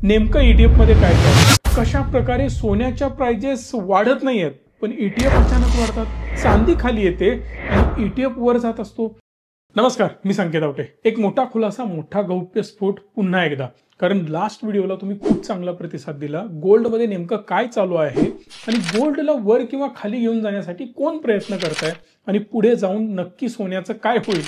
नेमकं ईटीएफ मध्ये काय चालतं, कशा प्रकारे सोन्याच्या प्राइजेस वाढत नाहीयेत पण ईटीएफ अचानक वाढतात, चांदी खाली येते आणि ईटीएफ वर जात असतो। नमस्कार, मी संकेत आवटे। एक मोठा खुलासा, मोठा गौप्यस्फोट पुन्हा एकदा, कारण लास्ट व्हिडिओला तुम्ही खूप चांगला प्रतिसाद दिला। गोल्ड मध्ये नेमकं काय चालू आहे आणि गोल्डला वर किंवा खाली घेऊन जाण्यासाठी कोण प्रयत्न करत आहे आणि पुढे जाऊन नक्की सोन्याचं काय होईल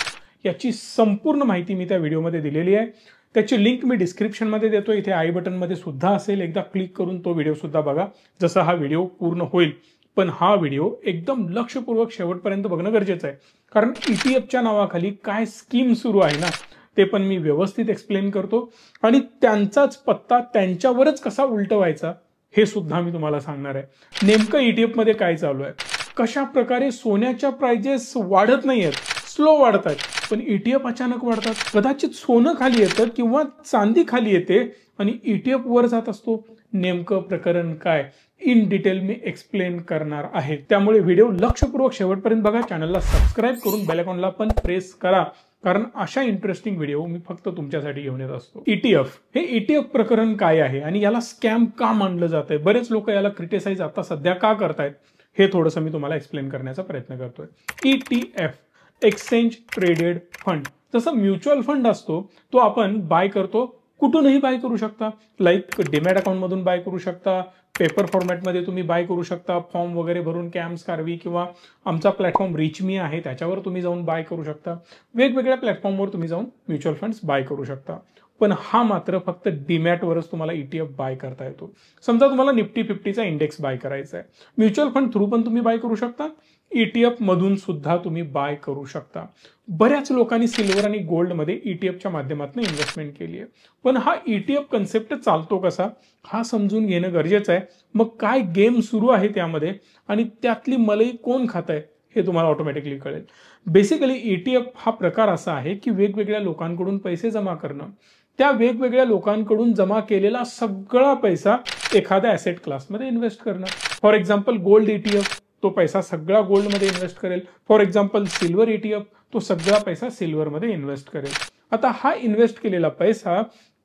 याची संपूर्ण माहिती मी त्या व्हिडिओमध्ये दिलेली आहे। त्याची लिंक मी डिस्क्रिप्शन मध्ये देतो, इथे आई बटन मध्ये सुद्धा असेल, एकदा क्लिक करून तो व्हिडिओ सुद्धा बघा जसा हा व्हिडिओ पूर्ण होईल। पण हा व्हिडिओ एकदम लक्षपूर्वक शेवटपर्यंत बघणं गरजेचं आहे, कारण ईटीएफच्या नावाखाली काय स्कीम सुरू आहे ना ते पण मी व्यवस्थित एक्सप्लेन करतो आणि त्यांचाच पत्ता त्यांच्यावरच कसा उलटवायचा हे सुद्धा मी तुम्हाला सांगणार आहे। नेमकं ईटीएफ मध्ये काय चालू आहे, कशा प्रकारे सोन्याच्या प्राइजेस वाढत नाहीयेत, स्लो वाढत आहेत पण ईटीएफ अचानक वाढतात। कदाचित सोनं खाली येतं किंवा चांदी खाली येते आणि ईटीएफ वर जात असतो। नेमकं प्रकरण काय इन डिटेल मी एक्सप्लेन करणार आहे, त्यामुळे व्हिडिओ लक्षपूर्वक शेवटपर्यंत बघा। चॅनलला सबस्क्राइब करून बेल आयकॉनला पण प्रेस करा, कारण अशा इंटरेस्टिंग व्हिडिओ मी फक्त तुमच्यासाठी घेऊन येत असतो। ईटीएफ हे ईटीएफ प्रकरण काय आहे आणि याला स्कॅम का मानलं जातंय, बरेच लोक याला क्रिटिसाइज आता सध्या का करतायत हे थोडंसं मी तुम्हाला एक्सप्लेन करण्याचा प्रयत्न करतोय। ईटीएफ एक्सचेंज ट्रेडेड फंड, जसं म्युच्युअल फंड असतो तो आपण बाय करतो, कुठूनही बाय करू शकता, लाईक डीमॅट अकाउंट मधून बाय करू शकता, पेपर फॉर्मॅटमध्ये तुम्ही बाय करू शकता, फॉर्म वगैरे भरून कॅम्स कार्वी किंवा आमचा प्लॅटफॉर्म रिच मी आहे त्याच्यावर तुम्ही जाऊन बाय करू शकता। वेगवेगळ्या प्लॅटफॉर्मवर तुम्ही जाऊन म्युच्युअल फंड्स बाय करू शकता, पण हा मात्र फक्त डीमॅटवरच तुम्हाला ईटीएफ बाय करता येतो। समजा तुम्हाला निफ्टी 50चा इंडेक्स बाय करायचा आहे, म्युच्युअल फंड थ्रू पण तुम्ही बाय करू शकता, ईटीएफ मधून सुद्धा तुम्ही बाय करू शकता। बऱ्याच लोकांनी सिल्वर आणि गोल्ड मध्ये ईटीएफच्या माध्यमातून इन्व्हेस्टमेंट केली आहे, पण हा ईटीएफ कन्सेप्ट चालतो कसा हा समजून घेणं गरजेचं आहे। मग काय गेम सुरू आहे त्यामध्ये आणि त्यातली मलाई कोण खात आहे हे तुम्हाला ऑटोमॅटिकली कळेल। बेसिकली ईटीएफ हा प्रकार असा आहे की वेगवेगळ्या लोकांकडून पैसे जमा करणं, त्या वेगवेगळ्या लोकांकडून जमा केलेला सगळा पैसा एखाद्या ॲसेट क्लासमध्ये इन्व्हेस्ट करणं। फॉर एक्झाम्पल गोल्ड ईटीएफ तो पैसा सगळा गोल्ड मध्ये इन्व्हेस्ट करेल, फॉर एक्झाम्पल सिल्वर ईटीएफ तो सगळा पैसा सिल्वर मध्ये इन्व्हेस्ट करेल। आता हा इन्व्हेस्ट केलेला पैसा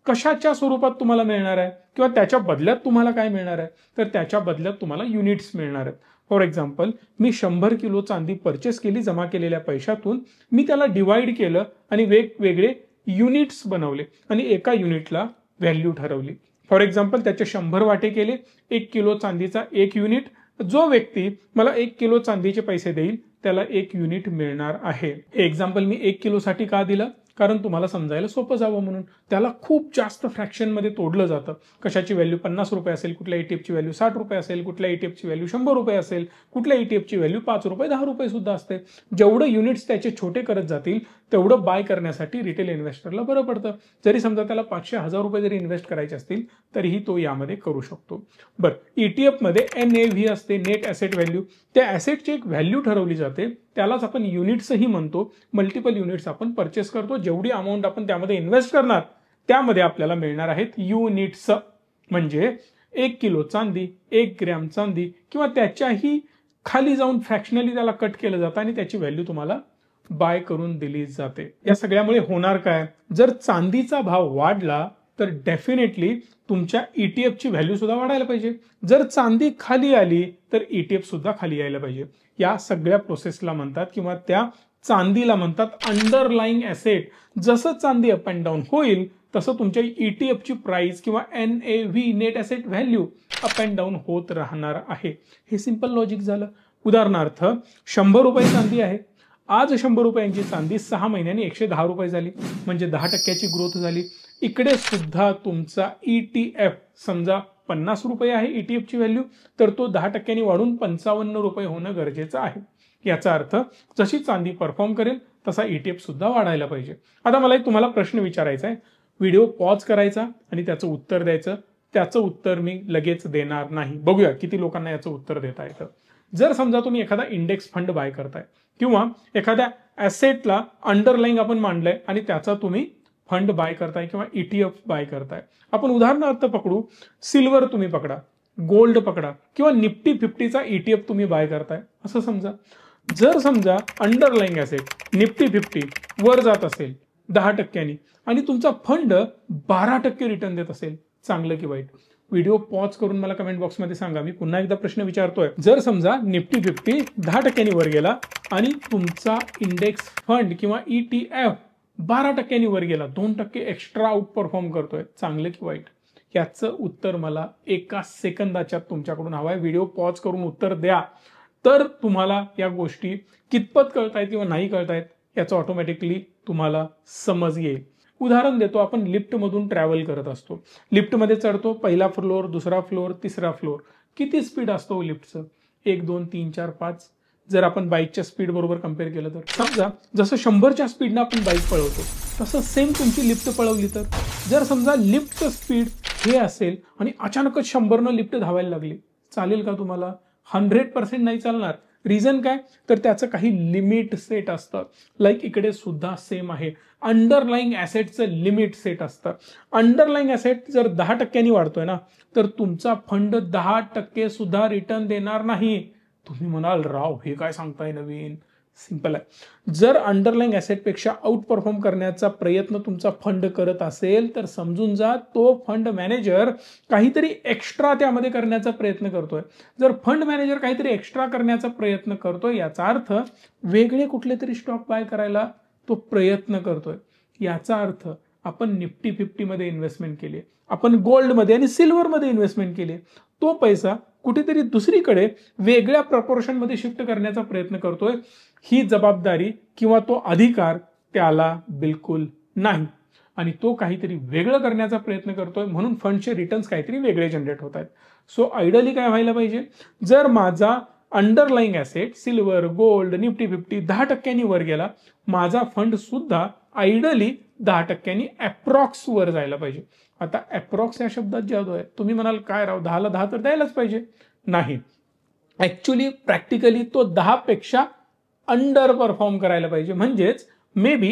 कशाच्या स्वरूपात तुम्हाला मिळणार आहे किंवा त्याच्या बदल्यात तुम्हाला काय मिळणार आहे, तर त्याच्या बदल्यात तुम्हाला युनिट्स मिळणार आहेत। फॉर एक्झाम्पल मी 100 किलो चांदी परचेस केली जमा केलेल्या पैशातून, मी त्याला डिवाइड केलं आणि वेगवेगळे युनिट्स बनवले आणि एका युनिटला व्हॅल्यू ठरवली। फॉर एक्झाम्पल त्याचे 100 वाटे केले, 1 किलो चांदीचा 1 युनिट, जो व्यक्ती मला 1 किलो चांदीचे पैसे देईल त्याला 1 युनिट मिळणार आहे। हे एक्झाम्पल मी 1 किलो साठी का दिलं, कारण तुम्हाला समजायला सोपं जावं म्हणून। त्याला खूप जास्त फ्रॅक्शन मध्ये तोडलं जातं, कशाची व्हॅल्यू 50 रुपये असेल, कुठल्या ईटीएफची व्हॅल्यू 60 रुपये असेल, कुठल्या ईटीएफची व्हॅल्यू 100 रुपये असेल, कुठल्या ईटीएफची व्हॅल्यू 5 रुपये 10 रुपये सुद्धा असते। जेवढं युनिट्स त्याचे छोटे करत जातील तेवढं बाय करण्यासाठी रिटेल इन्व्हेस्टरला बरं पडतं। जरी समजा त्याला 500-1000 रुपये जरी इन्व्हेस्ट करायचे असतील तरीही तो यामध्ये करू शकतो। बरं, ईटीएफ मध्ये NAV असते, नेट ॲसेट व्हॅल्यू, त्या ॲसेटची एक व्हॅल्यू ठरवली जाते, त्यालाच आपण युनिट्सही म्हणतो। मल्टिपल युनिट्स आपण परचेस करतो, जेवढी अमाऊंट आपण त्यामध्ये इन्व्हेस्ट करणार त्यामध्ये आपल्याला मिळणार आहेत युनिट्स। म्हणजे 1 किलो चांदी, 1 ग्रॅम चांदी किंवा त्याच्याही खाली जाऊन फ्रॅक्शनली त्याला कट केलं जातं आणि त्याची व्हॅल्यू तुम्हाला बाय करून दिली जाते। या सगळ्यामुळे होणार काय, जर चांदीचा भाव वाढला तर डेफिनेटली तुमच्या ईटीएफची व्हॅल्यू सुद्धा वाढायला पाहिजे, जर चांदी खाली आली तर ईटीएफ सुद्धा खाली यायला पाहिजे। या सगळ्या प्रोसेसला म्हणतात किंवा त्या चांदीला म्हणतात अंडरलाइंग ॲसेट। जसं चांदी अप अँड डाऊन होईल तसं तुमच्या ईटीएफची प्राइस किंवा NAV net asset value up and down होत राहणार आहे। हे सिंपल लॉजिक झालं। उदाहरणार्थ 100 रुपये चांदी आहे, आज 100 रुपयांची चांदी 6 महिन्यांनी 110 रुपये झाली, म्हणजे 10% ग्रोथ झाली। इकडे सुद्धा तुमचा ईटीएफ समजा 50 रुपये आहे ईटीएफची व्हॅल्यू, तर तो 10% वाढून 55 रुपये होणं गरजेचं आहे। याचा अर्थ जशी चांदी परफॉर्म करेल तसा ईटीएफ सुद्धा वाढायला पाहिजे। आता मला एक तुम्हाला प्रश्न विचारायचा आहे, व्हिडिओ पॉज करायचा आणि त्याचं उत्तर द्यायचं। त्याचं उत्तर मी लगेच देणार नाही, बघूया किती लोकांना याचं उत्तर देता येतं। जर समजा तुम्ही एखादा इंडेक्स फंड बाय करताय किंवा एखाद्या ॲसेटला अंडरलाइंग आपण मांडलंय आणि त्याचा तुम्ही फंड बाय करताय किंवा ईटीएफ बाय करताय, आपण उदाहरणार्थ पकडू सिल्वर तुम्ही पकडा, गोल्ड पकडा किंवा निफ्टी 50चा ईटीएफ तुम्ही बाय करताय असं समजा। जर समजा अंडरलाइंग ॲसेट निफ्टी 50 वर जात असेल 10% आणि तुमचा फंड 12% रिटर्न देत असेल चांगलं की वाईट? व्हिडिओ पॉज करून मला कमेंट बॉक्समध्ये सांगा. मी पुन्हा एकदा प्रश्न विचारतोय. जर समजा निफ्टी 50 10% वर गेला आणि तुमचा इंडेक्स फंड किंवा ETF 12% वर गेला, 2% एक्स्ट्रा आउट परफॉर्म करतोय, चांगलं की वाईट? याचं उत्तर मला एका सेकंदाच्या तुमच्याकडून हवं आहे. व्हिडिओ पॉज करून उत्तर द्या, तर तुम्हाला या गोष्टी कितपत कळतायत किंवा नाही कळतायत याचं ऑटोमॅटिकली तुम्हाला समज येईल. उदाहरण देतो, आपण लिफ्टमधून ट्रॅव्हल करत असतो. लिफ्टमध्ये चढतो, पहिला फ्लोअर, दुसरा फ्लोअर, तिसरा फ्लोअर. किती स्पीड असतो लिफ्टचं? 1 2 3 4 5. जर आपण बाईकच्या स्पीड बरोबर कम्पेअर केलं तर समजा जसं 100च्या स्पीडनं आपण बाईक पळवतो तसं सेम तुमची लिफ्ट पळवली तर, जर समजा लिफ्टचं स्पीड हे असेल आणि अचानकच 100नं लिफ्ट धावायला लागली, चालेल का तुम्हाला? 100% नाही चालणार. रिझन काय? तर त्याचं काही लिमिट सेट असतं. लाईक इकडे सुद्धा सेम आहे. अंडरलाईंग ॲसेटचं लिमिट सेट असतं. अंडरलाईंग ॲसेट जर 10%नी वाढतोय ना, तर तुमचा फंड 10% सुद्धा रिटर्न देणार नाही. तुम्ही म्हणाल, राव हे काय सांगताय नवीन? सिंपल आहे. जर अंडरलाईंग ॲसेटपेक्षा आउट परफॉर्म करण्याचा प्रयत्न तुमचा फंड करत असेल तर समजून जा, तो फंड मॅनेजर काहीतरी एक्स्ट्रा त्यामध्ये करण्याचा प्रयत्न करतोय. जर फंड मॅनेजर काहीतरी एक्स्ट्रा करण्याचा प्रयत्न करतोय, याचा अर्थ वेगळे कुठले तरी स्टॉक बाय करायला तो प्रयत्न करतोय. याचा अर्थ आपण निफ्टी 50 मध्ये इन्व्हेस्टमेंट केली, आपण गोल्डमध्ये आणि सिल्वरमध्ये इन्व्हेस्टमेंट केली, तो पैसा कुठेतरी दुसरीकडे वेगळ्या प्रपोर्शनमध्ये शिफ्ट करण्याचा प्रयत्न करतोय. ही जबाबदारी किंवा तो अधिकार त्याला बिलकुल नाही आणि तो काहीतरी वेगळं करण्याचा प्रयत्न करतोय, म्हणून फंडचे रिटर्न्स काहीतरी वेगळे जनरेट होत आहेत. सो आयडियली काय व्हायला पाहिजे? जर माझा underlying asset silver, gold, Nifty 50 10%नी वर गेला, माझा फंड सुद्धा आयडियली 10%नी अप्रॉक्स वर जायला पाहिजे. आता अप्रॉक्स या शब्दात जादू आहे. तुम्ही म्हणाल, काय राव 10ला 10 तर द्यायलाच पाहिजे. नाही, ऍक्च्युली प्रॅक्टिकली तो 10 पेक्षा अंडर परफॉर्म करायला पाहिजे. म्हणजेच मे बी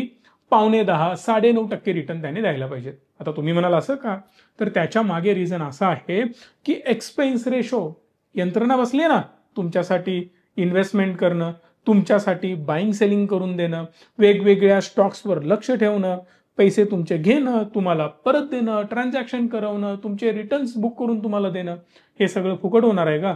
9.5 9.5% रिटर्न त्याने द्यायला पाहिजे. आता तुम्ही म्हणाल असं का? तर त्याच्या मागे रिझन असा आहे की एक्सपेन्स रेशो, यंत्रणा बसली ना तुमच्यासाठी इन्व्हेस्टमेंट करणं, तुमच्यासाठी बाईंग सेलिंग करून देणं, वेगवेगळ्या स्टॉक्सवर लक्ष ठेवणं, पैसे तुमचे घेणं, तुम्हाला परत देणं, ट्रान्झॅक्शन करवणं, तुमचे रिटर्न्स बुक करून तुम्हाला देणं, हे सगळं फुकट होणार आहे का?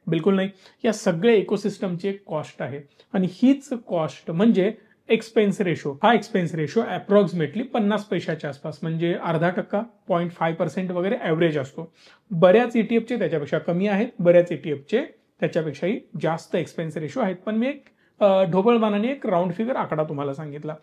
बिलकुल नाही. या सगळ्या इकोसिस्टमची एक कॉस्ट आहे आणि हीच कॉस्ट म्हणजे एक्सपेन्स रेशो. हा एक्सपेन्स रेशो अप्रॉक्सिमेटली 50 पैशाच्या आसपास, म्हणजे 0.5%, 0.5% वगैरे ॲव्हरेज असतो. बऱ्याच ETFचे त्याच्यापेक्षा कमी आहेत, बऱ्याच ETFचे त्याच्यापेक्षाही जास्त एक्सपेन्स रेशो आहेत. पण मी एक ढोबळमानाने एक राऊंड फिगर आकडा तुम्हाला सांगितला.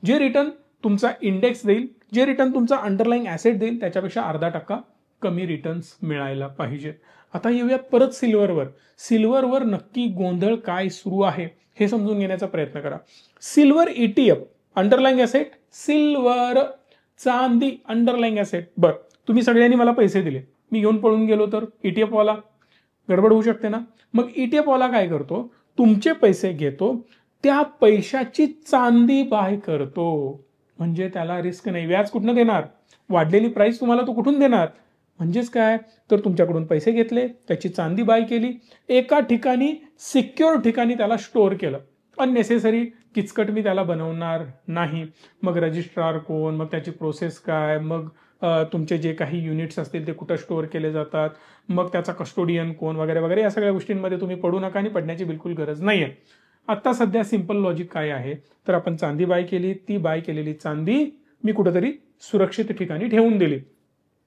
जे रिटर्न तुमचा इंडेक्स देईल, जे रिटर्न तुमचा अंडरलाईंग ॲसेट देईल, त्याच्यापेक्षा 0.5% कमी रिटर्न्स मिळायला पाहिजेत. आता येऊयात परत सिल्वरवर. सिल्वरवर नक्की गोंधळ काय सुरू आहे हे समजून घेण्याचा प्रयत्न करा. Silver ETF underlying asset, silver चांदी अंडरलाईंग ॲसेट. बरं, तुम्ही सगळ्यांनी मला पैसे दिले, मी घेऊन पळून गेलो तर ETF वाला गडबड होऊ शकते ना. मग ETF वाला काय करतो? तुमचे पैसे घेतो, त्या पैशाची चांदी बाय करतो. म्हणजे त्याला रिस्क नाही. व्याज कुठून देणार? वाढलेली प्राइस तुम्हाला तो कुठून देणार? म्हणजेच काय? तर तुमच्याकडून पैसे घेतले, त्याची चांदी बाय केली, एका ठिकाणी सिक्युअर ठिकाणी त्याला स्टोअर केलं. अननेसेसरी किचकट मी त्याला बनवणार नाही. मग रजिस्ट्रार कोण, मग त्याची प्रोसेस काय, मग तुमचे जे काही युनिट्स असतील ते कुठं स्टोअर केले जातात, मग त्याचा कस्टोडियन कोण वगैरे वगैरे, या सगळ्या गोष्टींमध्ये तुम्ही पडू नका आणि पडण्याची बिलकुल गरज नाही आहे. आता सध्या सिंपल लॉजिक काय आहे? तर आपण चांदी बाय केली, ती बाय केलेली चांदी मी कुठेतरी सुरक्षित ठिकाणी ठेवून दिली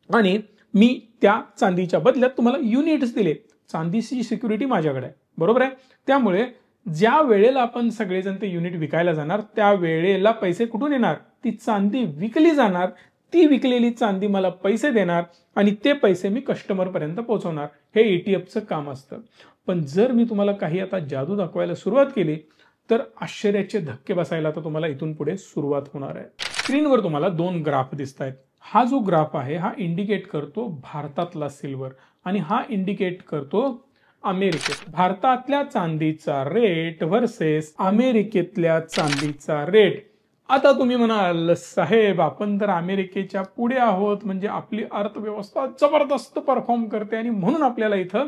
आणि मी त्या चांदीच्या बदल्यात तुम्हाला युनिट्स दिले. चांदीची सिक्युरिटी माझ्याकडे आहे, बरोबर आहे. त्यामुळे ज्या वेळेला आपण सगळेजण ते युनिट विकायला जाणार, त्या वेळेला पैसे कुठून येणार? ती चांदी विकली जाणार, ती विकलेली चांदी मला पैसे देणार आणि ते पैसे मी कस्टमरपर्यंत पोहोचवणार. हे ETFचं काम असतं. पण जर मी तुम्हाला काही आता जादू दाखवायला सुरुवात केली तर आश्चर्याचे धक्के बसायला तर तुम्हाला इथून पुढे सुरुवात होणार आहे. स्क्रीनवर तुम्हाला 2 ग्राफ दिसत आहेत. हा जो ग्राफ आहे हा इंडिकेट करतो भारतातला सिल्वर आणि हा इंडिकेट करतो अमेरिकेत. भारतातल्या चांदीचा रेट वर्सेस अमेरिकेतल्या चांदीचा रेट. आता तुम्ही म्हणाल, साहेब आपण तर अमेरिकेच्या पुढे आहोत, म्हणजे आपली अर्थव्यवस्था जबरदस्त परफॉर्म करते आणि म्हणून आपल्याला इथं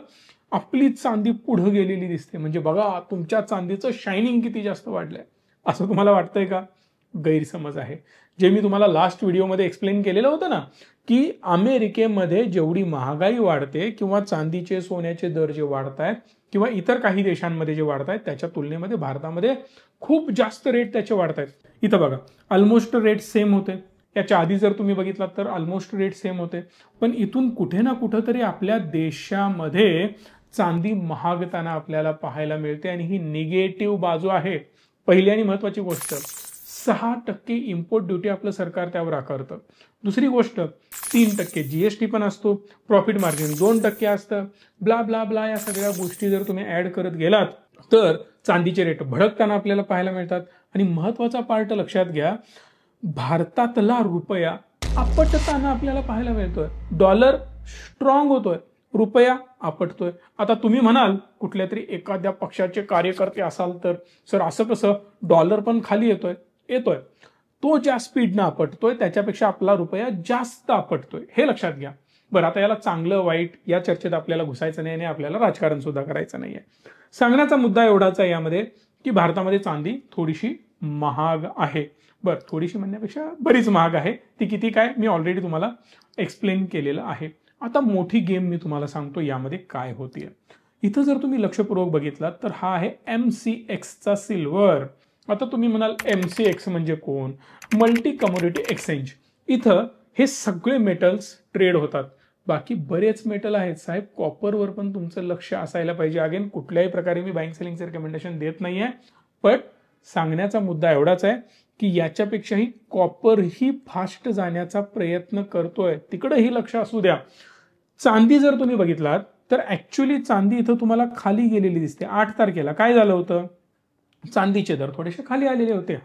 आपली चांदी पुढे गेलेली दिसते. म्हणजे बघा तुमच्या चांदीचं शायनिंग किती जास्त वाढलंय, असं तुम्हाला वाटतंय का? गैरसमज आहे. जे मी तुम्हाला लास्ट व्हिडिओमध्ये एक्सप्लेन केलेलं होतं ना, की अमेरिकेमध्ये जेवढी महागाई वाढते किंवा चांदीचे सोन्याचे दर जे वाढत आहेत किंवा इतर काही देशांमध्ये जे वाढत आहेत त्याच्या तुलनेमध्ये भारतामध्ये खूप जास्त रेट त्याचे वाढत आहेत. इथं बघा ऑलमोस्ट रेट सेम होते. याच्या आधी जर तुम्ही बघितलात तर ऑलमोस्ट रेट सेम होते, पण इथून कुठे ना कुठेतरी आपल्या देशामध्ये चांदी महागताना आपल्याला पाहायला मिळते आणि ही निगेटिव्ह बाजू आहे. पहिली आणि महत्वाची गोष्ट, 6% इम्पोर्ट ड्युटी आपलं सरकार त्यावर आकारतं. दुसरी गोष्ट, 3% जीएसटी पण असतो, प्रॉफिट मार्जिन 2% असतं, ब्ला ब्ला ब्ला. या सगळ्या गोष्टी जर तुम्ही ऍड करत गेलात तर चांदीचे रेट भडकताना आपल्याला पाहायला मिळतात. आणि महत्वाचा पार्ट लक्षात घ्या, भारतातला रुपया आपटताना आपल्याला पाहायला मिळतोय. डॉलर स्ट्रॉंग होतोय, रुपया आपटतोय. आता तुम्ही म्हणाल कुठल्या तरी एखाद्या पक्षाचे कार्यकर्ते असाल तर सर असं कसं, डॉलर पण खाली येतोय. तो ज्या स्पीडनं आपटतोय त्याच्यापेक्षा आपला रुपया जास्त आपटतोय, हे लक्षात घ्या. बरं, आता याला चांगलं वाईट या चर्चेत आपल्याला घुसायचं नाही आणि आपल्याला राजकारण सुद्धा करायचं नाहीये. सांगण्याचा मुद्दा एवढाच आहे यामध्ये की भारतामध्ये चांदी थोडीशी महाग आहे. बरं, थोडीशी म्हणण्यापेक्षा बरीच महाग आहे. ती किती काय मी ऑलरेडी तुम्हाला एक्सप्लेन केलेलं आहे. आता मोठी गेम मी तुम्हाला सांगतो यामध्ये काय होतीये. इथं जर तुम्ही लक्षपूर्वक बघितलात तर हा आहे MCXचा सिल्वर. आता तुम्ही म्हणाल MCX म्हणजे कोण? Multi commodity exchange. इथं हे सगळे मेटल्स ट्रेड होतात. बाकी बरेच मेटल आहेत साहेब. कॉपरवर पण तुमचं लक्ष असायला पाहिजे. अगेन कुठल्याही प्रकारे मी बाईंग सेलिंगचं रिकमेंडेशन देत नाहीये, पण सांगण्याचा मुद्दा एवढाच आहे की याच्यापेक्षाही कॉपर ही फास्ट जाण्याचा प्रयत्न करतोय, तिकडेही लक्ष असू द्या. चांदी जर तुम्ही बघितलात तर ऍक्च्युअली चांदी इथं तुम्हाला खाली गेलेली दिसते. 8 तारखेला काय झालं होतं, चांदीचे दर थोडेसे खाली आलेले होते.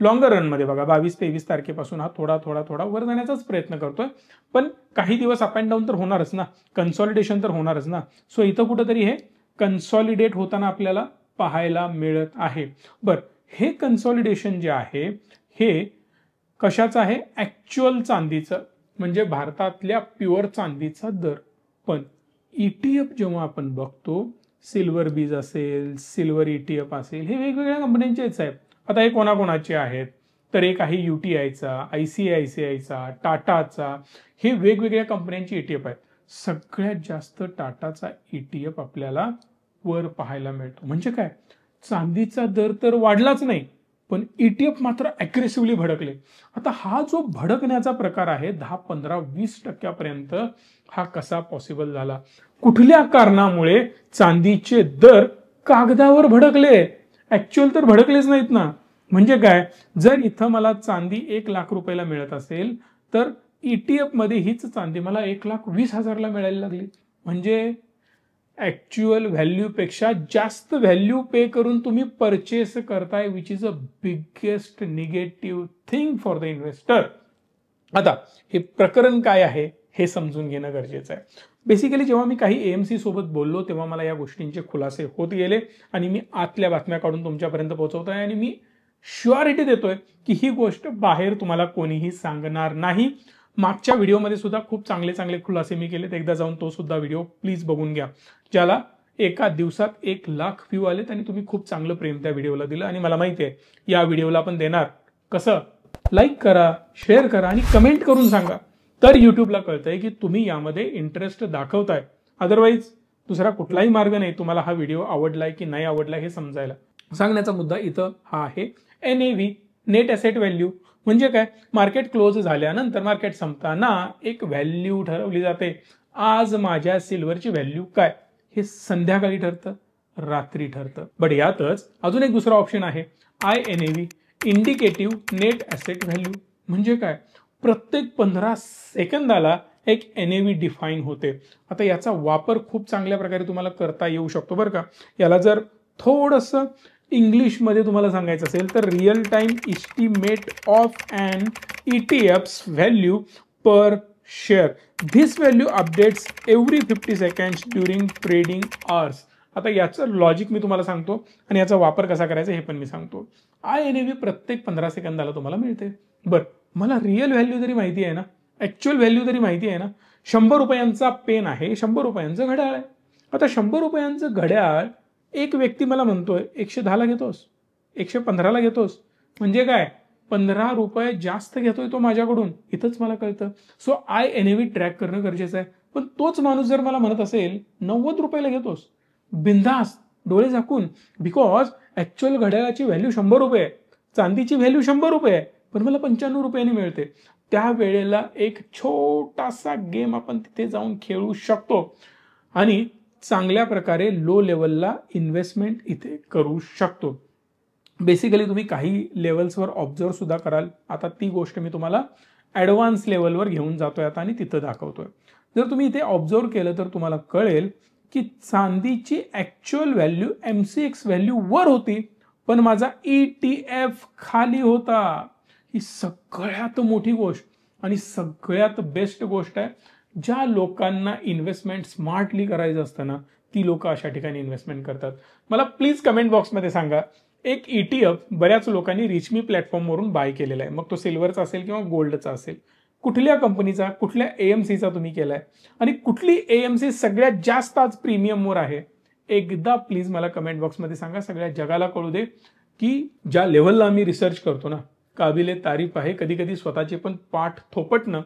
लॉंगर रन मध्ये बघा 22-23 तारखेपासून हा थोडा थोडा थोडा वर जाण्याचाच प्रयत्न करतोय, पण काही दिवस अप अँड डाऊन तर होणारच ना, कन्सॉलिडेशन तर होणारच ना. सो इथं कुठंतरी हे कन्सॉलिडेट होताना आपल्याला पाहायला मिळत आहे. बरं, हे कन्सॉलिडेशन जे आहे हे कशाचं आहे? ऍक्च्युअल चांदीचं, म्हणजे भारतातल्या प्युअर चांदीचा दर. पण ETF जेव्हा आपण बघतो, सिल्वर बीज असेल, सिल्वर ETF असेल, हे वेगवेगळ्या कंपन्यांचेच आहेत. आता हे कोणाकोणाचे आहेत तर एक आहे UTIचा, ICICIचा, टाटाचा, हे वेगवेगळ्या कंपन्यांची ETF आहेत. सगळ्यात जास्त टाटाचा ETF आपल्याला वर पाहायला मिळतो. म्हणजे काय, चांदीचा दर तर वाढलाच नाही पण ETF मात्र अग्रेसिव्हली भडकले. आता हा जो भडकण्याचा प्रकार आहे 10, 15, 20% हा कसा पॉसिबल झाला? कुठल्या कारणामुळे चांदीचे दर कागदावर भडकले, ऍक्च्युअल तर भडकलेच नाहीत ना. म्हणजे काय, जर इथं मला चांदी 1 लाख रुपयाला मिळत असेल तर ETF मध्ये हीच चांदी मला 1,20,000ला मिळायला लागली. म्हणजे ऍक्च्युअल व्हॅल्यू पेक्षा जास्त व्हॅल्यू पे करून तुम्ही परचेस करताय, which is a biggest negative thing for the investor. आता हे प्रकरण काय आहे हे समजून घेणं गरजेचं आहे. बेसिकली जेव्हा मी काही AMC सोबत बोललो तेव्हा मला या गोष्टींचे खुलासे होत गेले आणि मी आतल्या बातम्या काढून तुमच्यापर्यंत पोहोचवतोय आणि मी श्युअरिटी देतोय की ही गोष्ट बाहेर तुम्हाला कोणीही सांगणार नाही. मागच्या व्हिडिओमध्ये सुद्धा खूप चांगले चांगले खुलासे मी केलेत, एकदा जाऊन तो सुद्धा व्हिडिओ प्लीज बघून घ्या, ज्याला एका दिवसात 1 लाख व्ह्यू आलेत आणि तुम्ही खूप चांगलं प्रेम त्या व्हिडिओला दिलं. आणि मला माहिती आहे या व्हिडिओला पण देणार. कसं? लाईक करा, शेअर करा आणि कमेंट करून सांगा, तर युट्यूबला कळतंय की तुम्ही यामध्ये इंटरेस्ट दाखवताय. अदरवाईज दुसरा कुठलाही मार्ग नाही तुम्हाला हा व्हिडिओ आवडलाय की नाही आवडलाय हे समजायला. सांगण्याचा मुद्दा इथं हा आहे. NAV, नेट ॲसेट व्हॅल्यू, म्हणजे काय, मार्केट क्लोज झाल्यानंतर मार्केट संपताना एक व्हॅल्यू ठरवली जाते. आज माझ्या सिल्वरची व्हॅल्यू काय, हे संध्याकाळी ठरतं, रात्री ठरतं. बट यातच अजून एक दुसरा ऑप्शन आहे, INAV, indicative net asset value. म्हणजे काय, प्रत्येक 15 सेकंदाला एक NAV डिफाईन होते. आता याचा वापर खूप चांगल्या प्रकारे तुम्हाला करता येऊ शकतो बरं का. याला जर थोडंसं इंग्लिशमध्ये तुम्हाला सांगायचं असेल तर real time estimate of an ETF's value per share. This value updates every 50 seconds during trading hours. आता याचं लॉजिक मी तुम्हाला सांगतो आणि याचा वापर कसा करायचा हे पण मी सांगतो. INAV प्रत्येक 15 सेकंदाला तुम्हाला मिळते. बरं, मला रिअल व्हॅल्यू जरी माहिती आहे ना, ऍक्च्युअल व्हॅल्यू जरी माहिती आहे ना, 100 रुपयांचा पेन आहे, 100 रुपयांचं घड्याळ आहे. आता 100 रुपयांचं घड्याळ एक व्यक्ती मला म्हणतोय 110ला घेतोस, 115ला घेतोस. म्हणजे काय, ₹15 जास्त घेतोय तो माझ्याकडून, इथंच मला कळतं. सो NAV ट्रॅक करणं गरजेचं आहे. पण तोच माणूस जर मला म्हणत असेल ₹90 घेतोस, बिंदास डोळे झाकून, बिकॉज ऍक्च्युअल घड्याळाची व्हॅल्यू ₹100 आहे, चांदीची व्हॅल्यू ₹100 आहे, पण मला ₹95 मिळते. त्यावेळेला एक छोटासा गेम आपण तिथे जाऊन खेळू शकतो आणि चांगल्या प्रकारे लो लेवलला इन्व्हेस्टमेंट इथे करू शकतो. बेसिकली तुम्ही काही लेवल्सवर ऑब्झर्व सुद्धा कराल. आता ती गोष्ट मी तुम्हाला ॲडव्हान्स लेवलवर घेऊन जातोय आता आणि तिथं दाखवतोय. जर तुम्ही इथे ऑब्झर्व केलं तर तुम्हाला कळेल की चांदीची ॲक्च्युअल व्हॅल्यू MCX व्हॅल्यू वर होती, पण माझा ETF खाली होता. ही सगळ्यात मोठी गोष्ट आणि सगळ्यात बेस्ट गोष्ट आहे. ज्या लोकांना इन्व्हेस्टमेंट स्मार्टली करायचं असतं ना, ती लोक अशा ठिकाणी इन्व्हेस्टमेंट करतात. मला प्लीज कमेंट बॉक्समध्ये सांगा, एक ETF बऱ्याच लोकांनी रिचमी प्लॅटफॉर्मवरून बाय केलेला आहे, मग तो सिल्वरचा असेल किंवा गोल्डचा असेल. कुठल्या कंपनीचा, कुठल्या AMCचा तुम्ही केलाय आणि कुठली AMC सगळ्यात जास्त आज प्रीमियमवर आहे, एकदा प्लीज मला कमेंट बॉक्समध्ये सांगा. सगळ्या जगाला कळू दे की ज्या लेव्हलला आम्ही रिसर्च करतो ना, काबिले तारीफ आहे. कधी कधी स्वतःचे पण पाठ थोपटणं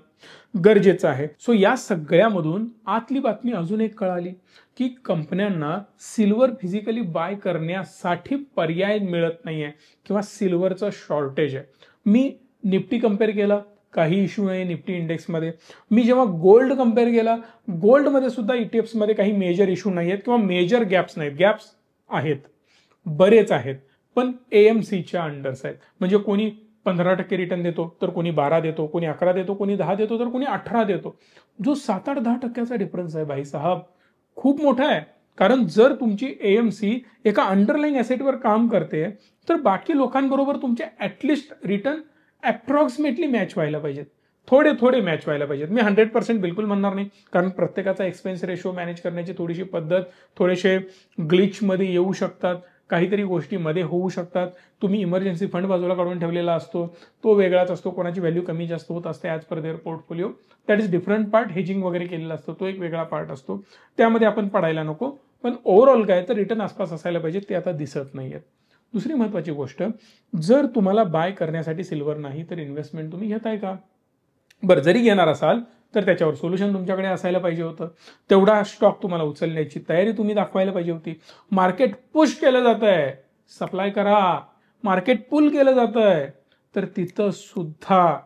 गरजेचं आहे. सो या सगळ्यामधून आतली बातमी अजून एक कळाली की कंपन्यांना सिल्वर फिजिकली बाय करण्यासाठी पर्याय मिळत नाहीये किंवा सिल्वरचं शॉर्टेज आहे. मी निफ्टी कम्पेअर केला, काही इश्यू नाही निफ्टी इंडेक्समध्ये. मी जेव्हा गोल्ड कम्पेअर केला, गोल्डमध्ये सुद्धा ETFs मध्ये काही मेजर इश्यू नाही आहेत किंवा मेजर गॅप्स नाहीत. गॅप्स आहेत, बरेच आहेत, पण AMCच्या अंडर्स आहेत. म्हणजे कोणी 15% रिटर्न देतो, तर कोणी 12 देतो, कोणी 11 देतो, कोणी 10 देतो, तर कोणी 18 देतो. जो 7-8-10% डिफरन्स आहे भाई साहब, खूप मोठा आहे. कारण जर तुमची AMC एका अंडरलाईन ॲसेटवर काम करते, तर बाकी लोकांबरोबर तुमचे ॲटलिस्ट रिटर्न अप्रॉक्सिमेटली मॅच व्हायला पाहिजेत, थोडे मॅच व्हायला पाहिजेत. मी 100% बिलकुल म्हणणार नाही, कारण प्रत्येकाचा एक्सपेन्स रेशो मॅनेज करण्याची थोडीशी पद्धत, थोडेसे ग्लिचमध्ये येऊ शकतात, काहीतरी गोष्टी मध्ये होऊ शकतात. तुम्ही इमर्जन्सी फंड बाजूला काढून ठेवलेला असतो, तो वेगळाच असतो, कोणाची व्हॅल्यू कमी जास्त होत असते as per their portfolio. That is different part. Hedging वगैरे केलेला असतो, तो एक वेगळा पार्ट असतो, त्यामध्ये आपण पडायला नको. पण ओव्हरऑल काय तर रिटर्न आसपास असायला पाहिजे, ते आता दिसत नाहीयेत. दुसरी महत्त्वाची गोष्ट, जर तुम्हाला बाय करण्यासाठी सिल्वर नाही तर इन्व्हेस्टमेंट तुम्ही घेताय का? बरं, जरी घेणार असाल तर त्याच्यावर सोल्युशन तुमच्याकडे असायला पाहिजे होतं. तेवढा स्टॉक तुम्हाला उचलण्याची तयारी तुम्ही दाखवायला पाहिजे होती. मार्केट पुश केलं जात आहे, सप्लाय करा. मार्केट पुल केलं जात आहे, तर तिथं सुद्धा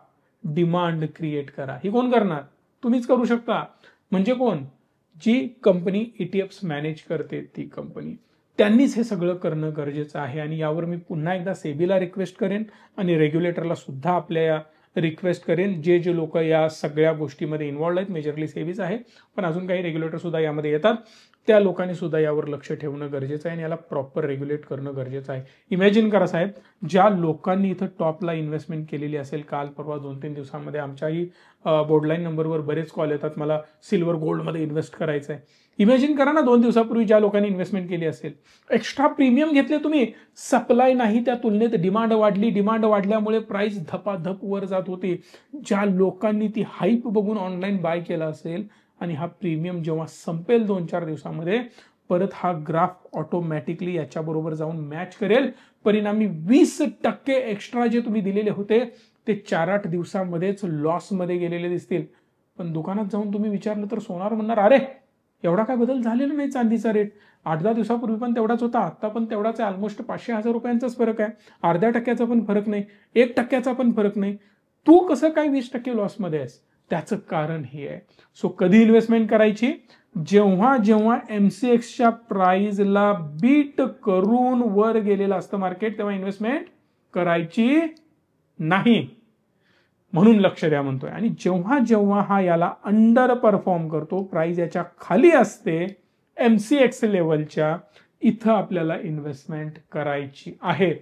डिमांड क्रिएट करा. ही कोण करणार? तुम्हीच करू शकता. म्हणजे कोण? जी कंपनी ETFs मॅनेज करते ती कंपनी, त्यांनीच हे सगळं करणं गरजेचं आहे. आणि यावर मी पुन्हा एकदा सेबीला रिक्वेस्ट करेन आणि रेग्युलेटरला सुद्धा आपल्या रिक्वेस्ट करेन. जे लोक या सगळ्या गोष्टीमध्ये इन्व्हॉल्ड आहेत, मेजरली सेबीज आहे, पण अजून काही रेग्युलेटर सुद्धा यामध्ये येतात, त्या लोकांनी सुद्धा यावर लक्ष ठेवणं गरजेचं आहे आणि याला प्रॉपर रेग्युलेट करणं गरजेचं आहे. इमॅजिन करा साहेब, ज्या लोकांनी इथं टॉपला इन्व्हेस्टमेंट केलेली असेल, काल परवा 2-3 दिवसांमध्ये आमच्याही बोर्डलाईन नंबरवर बरेच कॉल येतात, मला सिल्वर गोल्डमध्ये इन्व्हेस्ट करायचं आहे. इमॅजिन करा ना, 2 दिवसापूर्वी ज्या लोकांनी इन्व्हेस्टमेंट केली असेल, एक्स्ट्रा प्रीमियम घेतले तुम्ही, सप्लाय नाही, त्या तुलनेत डिमांड वाढली, डिमांड वाढल्यामुळे प्राइस धपाधप वर जात होती. ज्या लोकांनी ती हाईप बघून ऑनलाईन बाय केला असेल आणि हा प्रीमियम जेव्हा संपेल 2-4 दिवसामध्ये, परत हा ग्राफ ऑटोमॅटिकली याच्याबरोबर जाऊन मॅच करेल. परिणामी 20% एक्स्ट्रा जे तुम्ही दिलेले होते ते 4-8 दिवसामध्येच लॉसमध्ये गेलेले दिसतील. पण दुकानात जाऊन तुम्ही विचारलं तर सोनार म्हणणार, अरे एवढा काय बदल झालेला नाही, चांदीचा रेट 8-10 दिवसापूर्वी पण तेवढाच होता, आता पण तेवढाच आहे. ऑलमोस्ट 500,000 रुपयांचाच फरक आहे. 0.5% पण फरक नाही, 1% पण फरक नाही. तू कसं काय 20% लॉसमध्ये आहेस? त्याचं कारण हे आहे. सो कधी इन्व्हेस्टमेंट करायची? जेव्हा जेव्हा MCXच्या प्राइसला बीट करून वर गेलेलं असतं मार्केट, तेव्हा इन्व्हेस्टमेंट करायची नाही. म्हणून लक्ष द्या म्हणतोय. आणि जेव्हा जेव्हा हा याला अंडर परफॉर्म करतो, प्राइस याच्या खाली असते MCX लेवलच्या, इथं आपल्याला इन्व्हेस्टमेंट करायची आहे.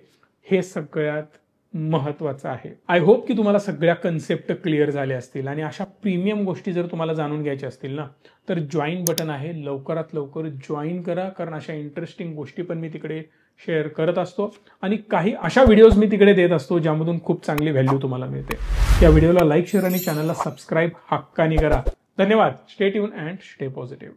हे सगळ्यात महत्वाचं आहे. आय होप की तुम्हाला सगळ्या कन्सेप्ट क्लिअर झाले असतील. आणि अशा प्रीमियम गोष्टी जर तुम्हाला जाणून घ्यायच्या असतील ना, तर जॉईन बटन आहे, लवकरात लवकर जॉईन करा. कारण अशा इंटरेस्टिंग गोष्टी पण मी तिकडे शेअर करत असतो आणि काही अशा व्हिडिओज मी तिकडे देत असतो ज्यामधून खूप चांगली व्हॅल्यू तुम्हाला मिळते. या व्हिडिओला लाईक, शेअर आणि चॅनलला सबस्क्राईब हक्कानी करा. धन्यवाद. Stay tune and stay positive.